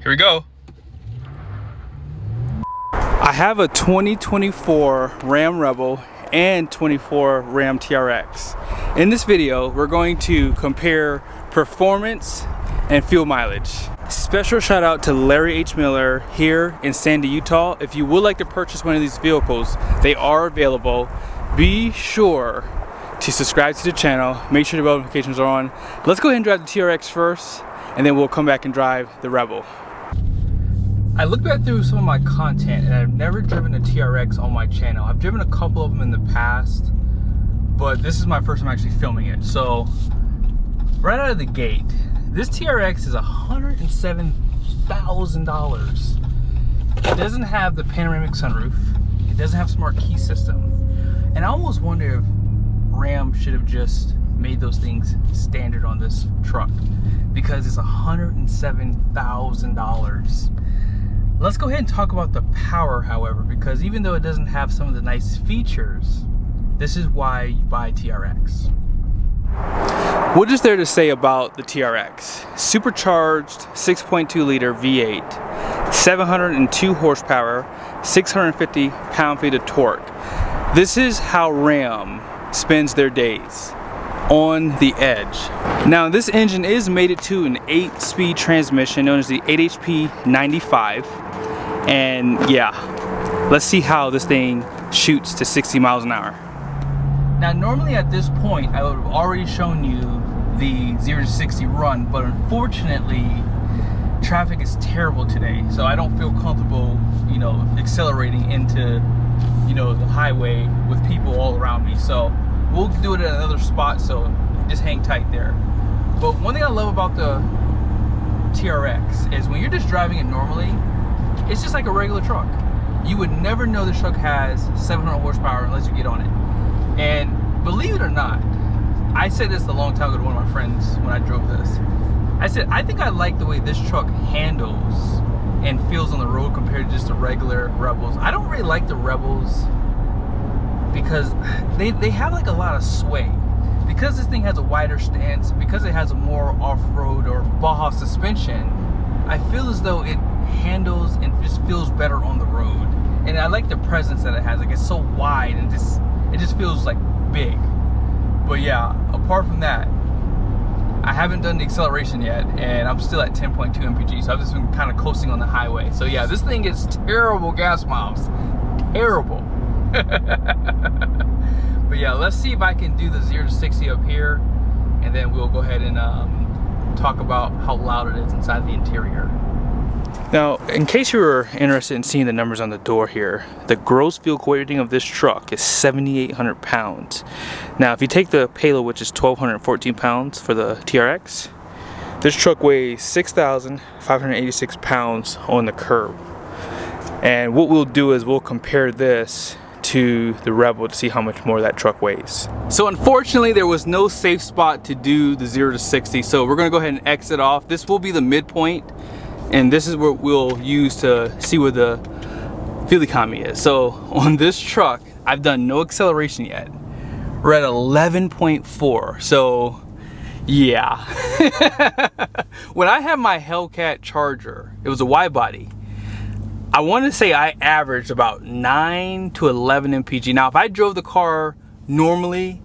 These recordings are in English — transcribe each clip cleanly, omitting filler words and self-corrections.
Here we go. I have a 2024 Ram Rebel and 24 Ram TRX. In this video, we're going to compare performance and fuel mileage. Special shout out to Larry H. Miller here in Sandy, Utah. If you would like to purchase one of these vehicles, they are available. Be sure to subscribe to the channel. Make sure the bell notifications are on. Let's go ahead and drive the TRX first, and then we'll come back and drive the Rebel. I looked back through some of my content, and I've never driven a TRX on my channel. I've driven a couple of them in the past, but this is my first time actually filming it. So right out of the gate, this TRX is $107,000. It doesn't have the panoramic sunroof. It doesn't have smart key system. And I almost wonder if Ram should have just made those things standard on this truck, because it's $107,000. Let's go ahead and talk about the power, however, because even though it doesn't have some of the nice features, this is why you buy TRX. What is there to say about the TRX? Supercharged 6.2 liter V8, 702 horsepower, 650 pound-feet of torque. This is how Ram spends their days, on the edge. Now this engine is mated to an 8-speed transmission known as the 8HP 95, and yeah, let's see how this thing shoots to 60 miles an hour. Now normally at this point I would have already shown you the 0 to 60 run, but unfortunately traffic is terrible today, so I don't feel comfortable, you know, accelerating into, you know, the highway with people all around me. So we'll do it at another spot, so just hang tight there. But one thing I love about the TRX is when you're just driving it normally, it's just like a regular truck. You would never know this truck has 700 horsepower unless you get on it. And believe it or not, I said this a long time ago to one of my friends when I drove this. I said, I think I like the way this truck handles and feels on the road compared to just the regular Rebels. I don't really like the Rebels because they have like a lot of sway. Because this thing has a wider stance, because it has a more off-road or Baja suspension, I feel as though it handles and just feels better on the road. And I like the presence that it has. Like, it's so wide and it just feels like big. But yeah, apart from that, I haven't done the acceleration yet, and I'm still at 10.2 mpg, so I've just been kind of coasting on the highway. So yeah, this thing gets terrible gas miles. Terrible. But yeah, let's see if I can do the 0 to 60 up here, and then we'll go ahead and talk about how loud it is inside the interior. Now, in case you were interested in seeing the numbers on the door here, the gross vehicle weight rating of this truck is 7,800 pounds. Now, if you take the payload, which is 1,214 pounds for the TRX, this truck weighs 6,586 pounds on the curb. And what we'll do is we'll compare this to the Rebel to see how much more that truck weighs. So unfortunately there was no safe spot to do the 0 to 60, so we're gonna go ahead and exit off. This will be the midpoint, and this is what we'll use to see where the fuel economy is. So on this truck, I've done no acceleration yet. We're at 11.4, so yeah. When I had my Hellcat Charger, it was a wide body, I want to say I averaged about 9 to 11 mpg. Now, if I drove the car normally,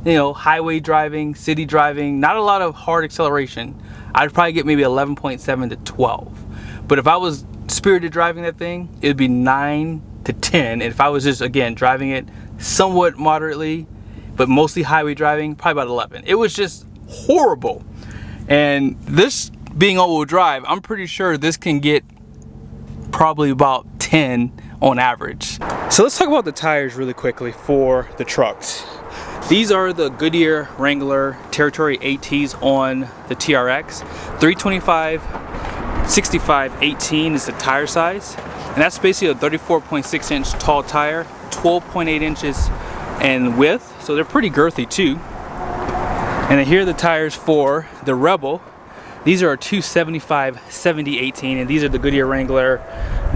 you know, highway driving, city driving, not a lot of hard acceleration, I'd probably get maybe 11.7 to 12. But if I was spirited driving that thing, it'd be 9 to 10. And if I was just, again, driving it somewhat moderately, but mostly highway driving, probably about 11. It was just horrible. And this being all-wheel drive, I'm pretty sure this can get probably about 10 on average. So let's talk about the tires really quickly for the trucks. These are the Goodyear Wrangler Territory ATs on the TRX. 325/65/18 is the tire size, and that's basically a 34.6 inch tall tire, 12.8 inches in width, so they're pretty girthy too. And then here are the tires for the Rebel. These are 275/70/18, and these are the Goodyear Wrangler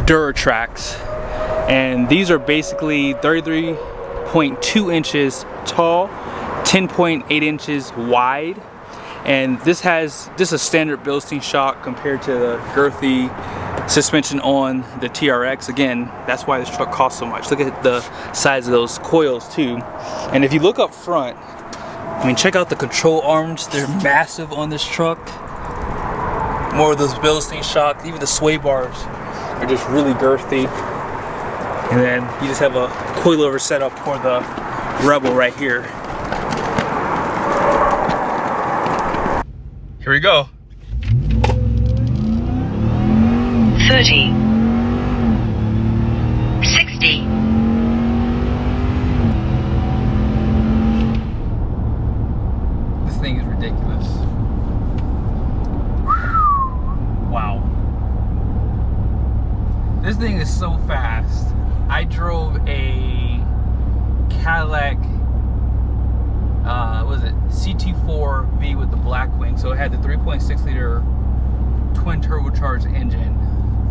DuraTrax, and these are basically 33.2 inches tall, 10.8 inches wide, And this has just a standard Bilstein shock compared to the girthy suspension on the TRX. Again, that's why this truck costs so much. Look at the size of those coils too. And if you look up front, I mean, check out the control arms. They're massive on this truck. More of those Bilstein shocks. Even the sway bars are just really girthy. And then you just have a coilover setup for the Rebel right here. Here we go. 30, 60, this thing is ridiculous. Wow. This thing is so fast. I drove a Cadillac, what was it? CT4V with the black wing. So it had the 3.6 liter twin turbocharged engine,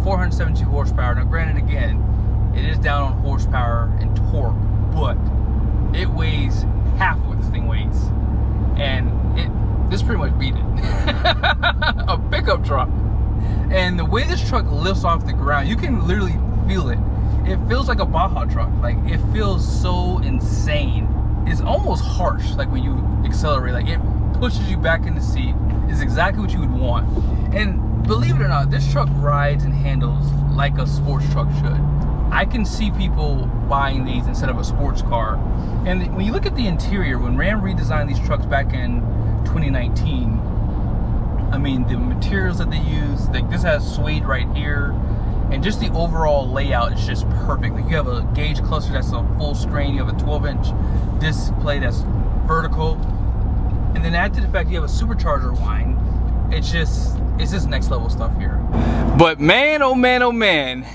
472 horsepower. Now granted, again, it is down on horsepower and torque, but it weighs half of what this thing weighs. And this pretty much beat it. A pickup truck. And the way this truck lifts off the ground, you can literally feel it. It feels like a Baja truck. Like, it feels so insane. It's almost harsh, like when you accelerate. Like, it pushes you back in the seat. It's exactly what you would want. And believe it or not, this truck rides and handles like a sports truck should. I can see people buying these instead of a sports car. And when you look at the interior, when Ram redesigned these trucks back in 2019, I mean, the materials that they use, like this has suede right here, and just the overall layout is just perfect. Like, you have a gauge cluster that's a full screen, you have a 12-inch display that's vertical, and then add to the fact you have a supercharger line. It's just next level stuff here. But man, oh man, oh man,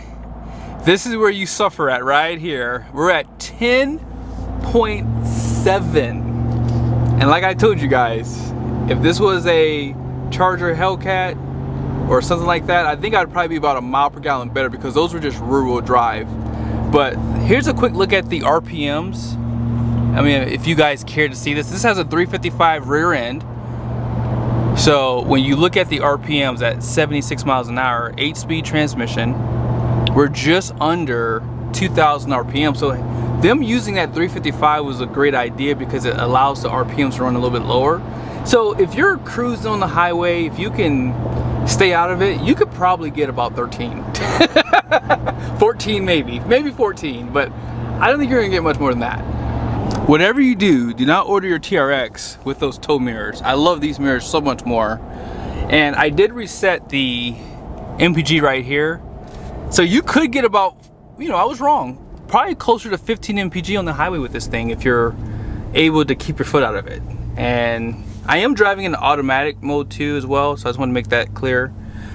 this is where you suffer at right here. We're at 10.7, and like I told you guys, if this was a Charger Hellcat or something like that, I think I'd probably be about a mile per gallon better, because those were just rear-wheel drive. But here's a quick look at the RPMs. I mean, if you guys care to see this, this has a 355 rear end. So when you look at the RPMs at 76 miles an hour, 8-speed transmission, we're just under 2,000 RPM. So them using that 355 was a great idea, because it allows the RPMs to run a little bit lower. So if you're cruising on the highway, if you can stay out of it, you could probably get about 13. 14 maybe 14, but I don't think you're gonna get much more than that. Whatever you do, do not order your TRX with those tow mirrors. I love these mirrors so much more. And I did reset the MPG right here. So you could get about, you know, I was wrong, probably closer to 15 MPG on the highway with this thing if you're able to keep your foot out of it. And I am driving in automatic mode too as well, so I just want to make that clear.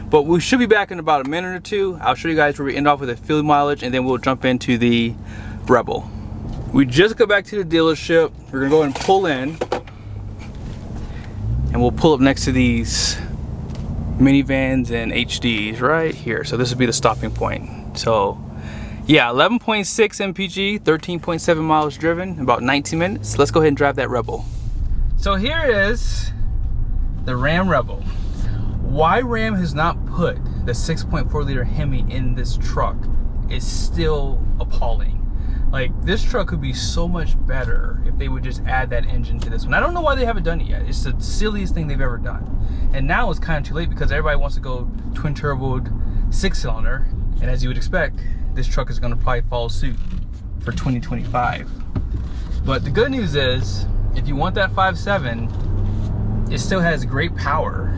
But we should be back in about a minute or two. I'll show you guys where we end off with the fuel mileage, and then we'll jump into the Rebel. We just got back to the dealership. We're gonna go ahead and pull in, and we'll pull up next to these minivans and HDs right here. So this would be the stopping point. So yeah, 11.6 MPG, 13.7 miles driven, about 19 minutes. Let's go ahead and drive that Rebel. So here is the Ram Rebel. Why Ram has not put the 6.4 liter Hemi in this truck is still appalling. Like, this truck could be so much better if they would just add that engine to this one. I don't know why they haven't done it yet. It's the silliest thing they've ever done. And now it's kind of too late, because everybody wants to go twin turboed 6-cylinder. And as you would expect, this truck is gonna probably follow suit for 2025. But the good news is, if you want that 5.7, it still has great power,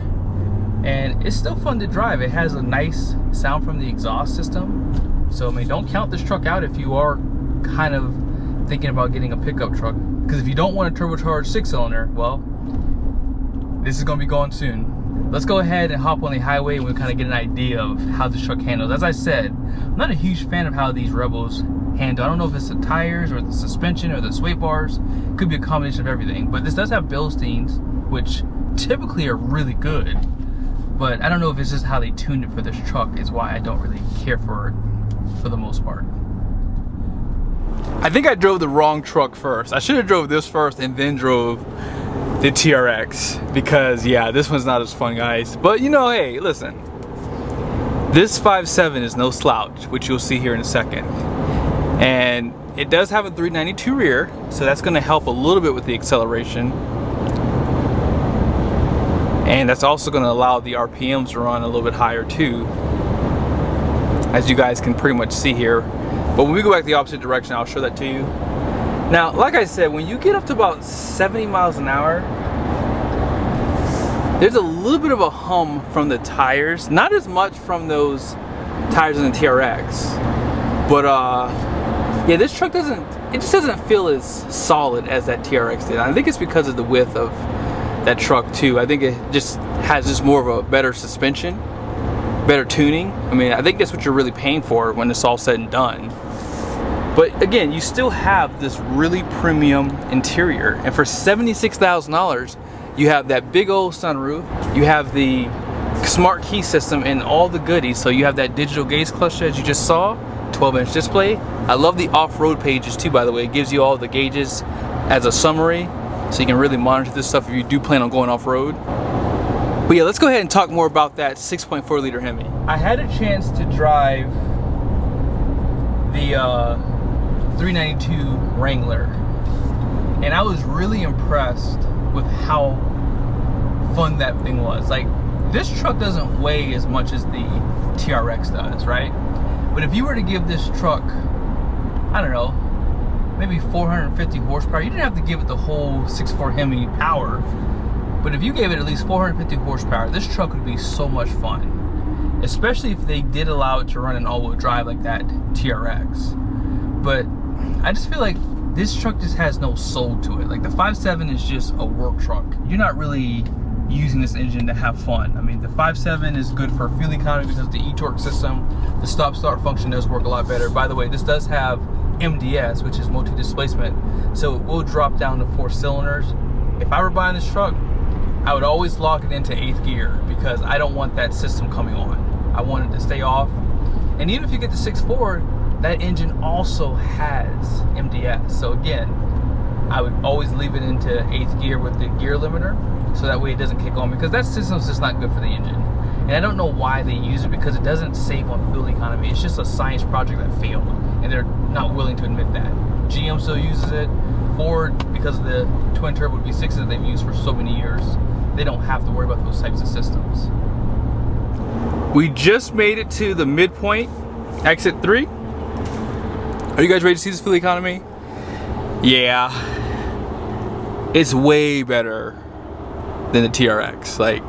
and it's still fun to drive. It has a nice sound from the exhaust system. So I mean, don't count this truck out if you are kind of thinking about getting a pickup truck, because if you don't want a turbocharged 6-cylinder, well, this is going to be going soon. Let's go ahead and hop on the highway, and we'll kind of get an idea of how this truck handles. As I said, I'm not a huge fan of how these Rebels handle. I don't know if it's the tires or the suspension or the sway bars. It could be a combination of everything. But this does have Bilsteins, which typically are really good. But I don't know if it's just how they tuned it for this truck is why I don't really care for it for the most part. I think I drove the wrong truck first. I should have drove this first and then drove the TRX, because yeah, this one's not as fun, guys. But you know, hey, listen, this 5.7 is no slouch, which you'll see here in a second. And it does have a 392 rear, so that's gonna help a little bit with the acceleration. And that's also gonna allow the RPMs to run a little bit higher too, as you guys can pretty much see here. But when we go back the opposite direction, I'll show that to you. Now, like I said, when you get up to about 70 miles an hour, there's a little bit of a hum from the tires. Not as much from those tires in the TRX, but yeah, this truck just doesn't feel as solid as that TRX did. I think it's because of the width of that truck too. I think it just has more of a better suspension, better tuning. I mean, I think that's what you're really paying for when it's all said and done. But again, you still have this really premium interior, and for $76,000, you have that big old sunroof, you have the smart key system and all the goodies. So you have that digital gauge cluster as you just saw, 12-inch display. I love the off-road pages too, by the way. It gives you all the gauges as a summary, so you can really monitor this stuff if you do plan on going off-road. But yeah, let's go ahead and talk more about that 6.4 liter Hemi. I had a chance to drive the 392 Wrangler, and I was really impressed with how fun that thing was. Like, this truck doesn't weigh as much as the TRX does, right? But if you were to give this truck, I don't know, maybe 450 horsepower, you didn't have to give it the whole 6.4 Hemi power, but if you gave it at least 450 horsepower, this truck would be so much fun, especially if they did allow it to run an all-wheel drive like that TRX. But I just feel like this truck just has no soul to it. Like, the 5.7 is just a work truck. You're not really using this engine to have fun. I mean, the 5.7 is good for fuel economy because of the e-torque system. The stop-start function does work a lot better. By the way, this does have MDS, which is multi-displacement, so it will drop down to 4 cylinders. If I were buying this truck, I would always lock it into 8th gear because I don't want that system coming on. I want it to stay off. And even if you get the 6.4, that engine also has MDS. So again, I would always leave it into 8th gear with the gear limiter, so that way it doesn't kick on, because that system's just not good for the engine. And I don't know why they use it, because it doesn't save on fuel economy. It's just a science project that failed, and they're not willing to admit that. GM still uses it. Ford, because of the twin turbo V6s that they've used for so many years, they don't have to worry about those types of systems. We just made it to the midpoint, exit 3. Are you guys ready to see this fuel economy? Yeah, it's way better than the TRX. Like,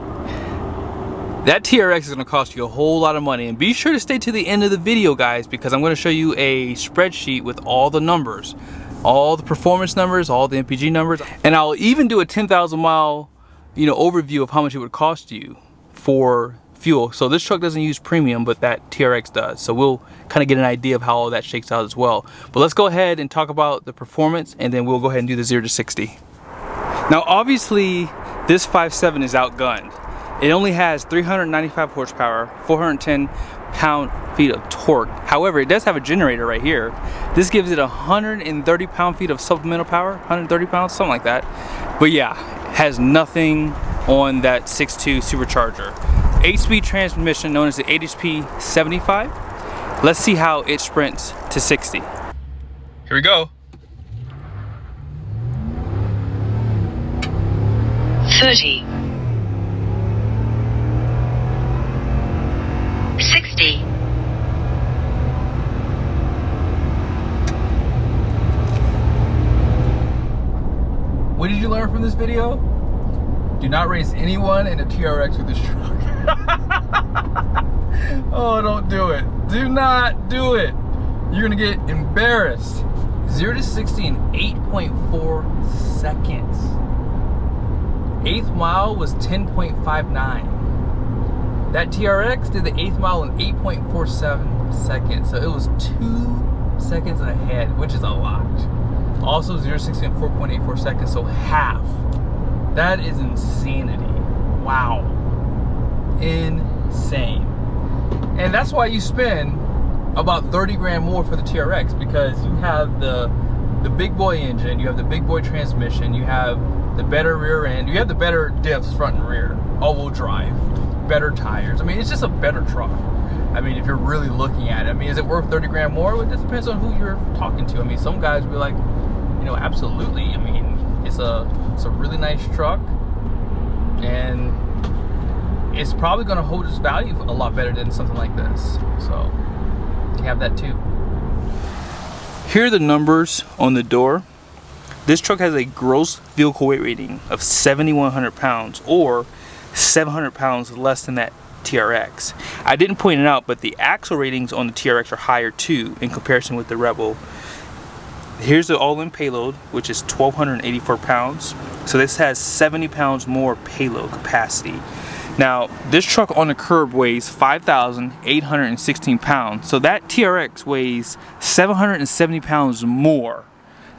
that TRX is gonna cost you a whole lot of money, and be sure to stay to the end of the video, guys, because I'm gonna show you a spreadsheet with all the numbers, all the performance numbers, all the MPG numbers, and I'll even do a 10,000 mile, overview of how much it would cost you for fuel. So this truck doesn't use premium, but that TRX does. So we'll kind of get an idea of how all that shakes out as well. But let's go ahead and talk about the performance, and then we'll go ahead and do the 0 to 60. Now, obviously, this 5.7 is outgunned. It only has 395 horsepower, 410 pound-feet of torque. However, it does have a generator right here. This gives it 130 pound-feet of supplemental power, 130 pounds, something like that. But yeah, has nothing on that 6.2 supercharger. 8-speed transmission known as the HP 75. Let's see how it sprints to 60. Here we go. 30. 60. What did you learn from this video? Do not race anyone in a TRX with this truck. Oh, don't do it. Do not do it. You're gonna get embarrassed. 0 to 60 in 8.4 seconds. 8th mile was 10.59. That TRX did the 8th mile in 8.47 seconds. So it was 2 seconds ahead, which is a lot. Also 0 to 60 in 4.84 seconds, so half. That is insanity. Wow. Insane. And that's why you spend about 30 grand more for the TRX, because you have the big boy engine, you have the big boy transmission, you have the better rear end. You have the better diffs front and rear, all-wheel drive, better tires. I mean, it's just a better truck. I mean, if you're really looking at it, I mean, is it worth 30 grand more? Well, it just depends on who you're talking to. I mean, some guys will be like, you know, absolutely. I mean, it's a really nice truck, and it's probably going to hold its value a lot better than something like this. So you have that too. Here are the numbers on the door. This truck has a gross vehicle weight rating of 7,100 pounds, or 700 pounds less than that TRX. I didn't point it out, but the axle ratings on the TRX are higher too in comparison with the Rebel. Here's the all-in payload, which is 1,284 pounds. So this has 70 pounds more payload capacity. Now, this truck on the curb weighs 5,816 pounds. So that TRX weighs 770 pounds more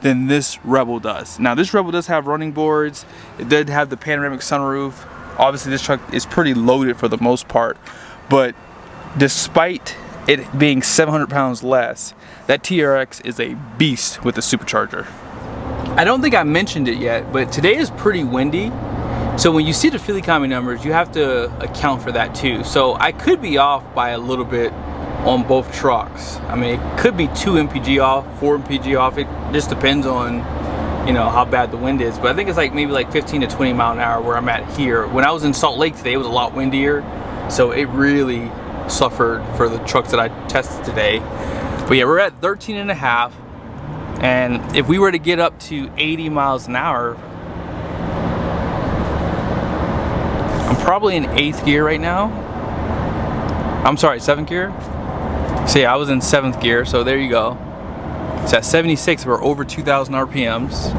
than this Rebel does. Now, this Rebel does have running boards. It did have the panoramic sunroof. Obviously, this truck is pretty loaded for the most part. But despite it being 700 pounds less, that TRX is a beast with the supercharger. I don't think I mentioned it yet, but today is pretty windy. So when you see the fuel economy numbers, you have to account for that too. So I could be off by a little bit on both trucks. I mean, it could be 2 mpg off, 4 mpg off. It just depends on, you know, how bad the wind is. But I think it's like maybe like 15 to 20 mile an hour where I'm at here. When I was in Salt Lake today, it was a lot windier. So it really suffered for the trucks that I tested today. But yeah, we're at 13.5, and if we were to get up to 80 miles an hour, I'm probably in 8th gear right now. I'm sorry, 7th gear. So yeah, I was in 7th gear, so there you go. It's at 76, we're over 2,000 RPMs.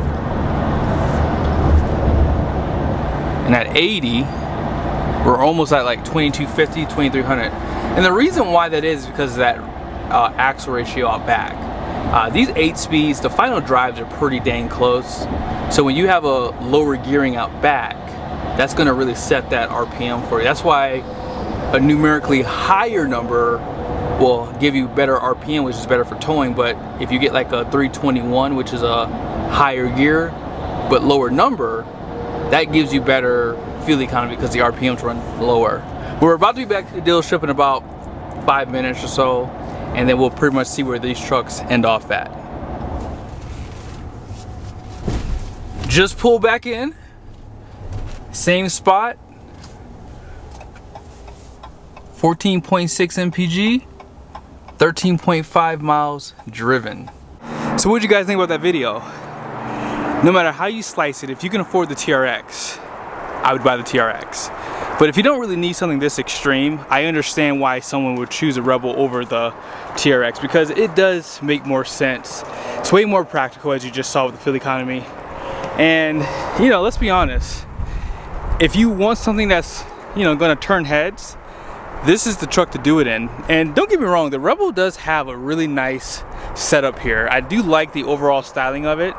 And at 80, we're almost at like 2250, 2300. And the reason why that is because of that axle ratio out back. These 8 speeds, the final drives are pretty dang close. So when you have a lower gearing out back, that's gonna really set that RPM for you. That's why a numerically higher number will give you better RPM, which is better for towing. But if you get like a 321, which is a higher gear but lower number, that gives you better fuel economy because the RPMs run lower. We're about to be back to the dealership in about 5 minutes or so, and then we'll pretty much see where these trucks end off at. Just pull back in, same spot, 14.6 mpg, 13.5 miles driven. So what did you guys think about that video? No matter how you slice it, if you can afford the TRX, I would buy the TRX. But if you don't really need something this extreme, I understand why someone would choose a Rebel over the TRX, because it does make more sense. It's way more practical, as you just saw with the fuel economy. And, you know, let's be honest, if you want something that's, you know, gonna turn heads, this is the truck to do it in. And don't get me wrong, the Rebel does have a really nice setup here. I do like the overall styling of it.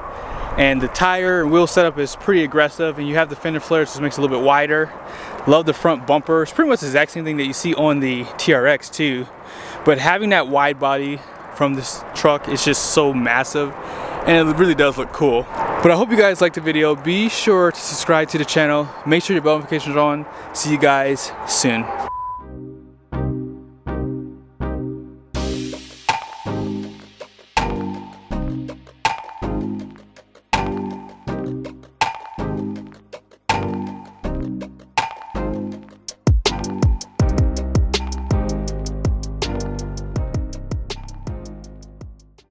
And the tire and wheel setup is pretty aggressive, and you have the fender flares, which makes it a little bit wider. Love the front bumper. It's pretty much the exact same thing that you see on the TRX too. But having that wide body from this truck is just so massive, and it really does look cool. But I hope you guys liked the video. Be sure to subscribe to the channel. Make sure your bell notifications are on. See you guys soon.